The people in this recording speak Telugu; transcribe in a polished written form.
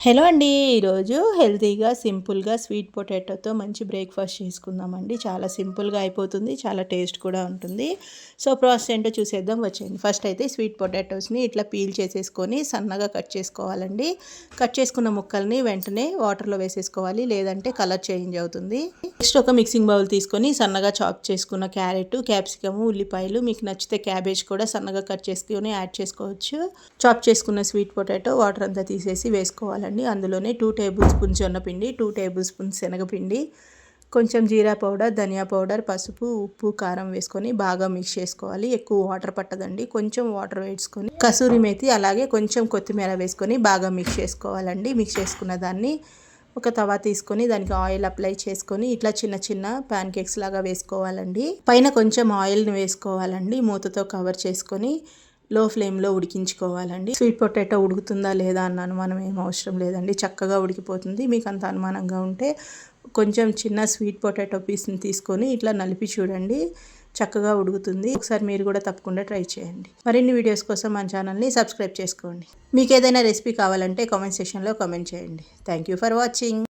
హలో అండి. ఈరోజు హెల్తీగా, సింపుల్‌గా స్వీట్ పొటాటోతో మంచి బ్రేక్‌ఫాస్ట్ చేసుకుందామండి. చాలా సింపుల్‌గా అయిపోతుంది. చాలా టేస్ట్ కూడా ఉంటుంది. సో, ప్రాసెస్ ఏంటో చూసేద్దాం వచ్చేయండి. ఫస్ట్ అయితే స్వీట్ పొటాటోస్‌ని ఇట్లా పీల్ చేసేసుకొని సన్నగా కట్ చేసుకోవాలండి. కట్ చేసుకున్న ముక్కల్ని వెంటనే వాటర్‌లో వేసేసుకోవాలి. లేదంటే కలర్ చేంజ్ అవుతుంది. నెక్స్ట్ ఒక మిక్సింగ్ బౌల్ తీసుకొని సన్నగా చాప్ చేసుకున్న క్యారెట్, క్యాప్సికమ్, ఉల్లిపాయలు మీకు నచ్చితే క్యాబేజ్ కూడా సన్నగా కట్ చేసుకొని యాడ్ చేసుకోవచ్చు. చాప్ చేసుకున్న స్వీట్ పొటాటో వాటర్ అంతా తీసేసి వేసుకోవాలండి. అందులోనే 2 టేబుల్ స్పూన్స్ జొన్నపిండి, 2 టేబుల్ స్పూన్స్ శనగపిండి, కొంచెం జీరా పౌడర్, ధనియా పౌడర్, పసుపు, ఉప్పు, కారం వేసుకొని బాగా మిక్స్ చేసుకోవాలి. ఎక్కువ వాటర్ పట్టదండి. కొంచెం వాటర్ వేసుకొని కసూరి మేతి అలాగే కొంచెం కొత్తిమీర వేసుకొని బాగా మిక్స్ చేసుకోవాలండి. మిక్స్ చేసుకున్న దాన్ని ఒక తవా తీసుకొని దానికి ఆయిల్ అప్లై చేసుకొని ఇట్లా చిన్న చిన్న ప్యాన్ కేక్స్ లాగా వేసుకోవాలండి. పైన కొంచెం ఆయిల్ని వేసుకోవాలండి. మూతతో కవర్ చేసుకొని లో ఫ్లేమ్లో ఉడికించుకోవాలండి. స్వీట్ పొటాటో ఉడుకుతుందా లేదా అన్న అనుమానం ఏం అవసరం లేదండి. చక్కగా ఉడికిపోతుంది. మీకు అంత అనుమానంగా ఉంటే కొంచెం చిన్న స్వీట్ పొటాటో పీస్ని తీసుకొని ఇట్లా నలిపి చూడండి. చక్కగా ఉడుకుతుంది. ఒకసారి మీరు కూడా తప్పకుండా ట్రై చేయండి. మరిన్ని వీడియోస్ కోసం మన ఛానల్ని సబ్స్క్రైబ్ చేసుకోండి. మీకు ఏదైనా రెసిపీ కావాలంటే కామెంట్ సెక్షన్లో కామెంట్ చేయండి. Thank you for watching.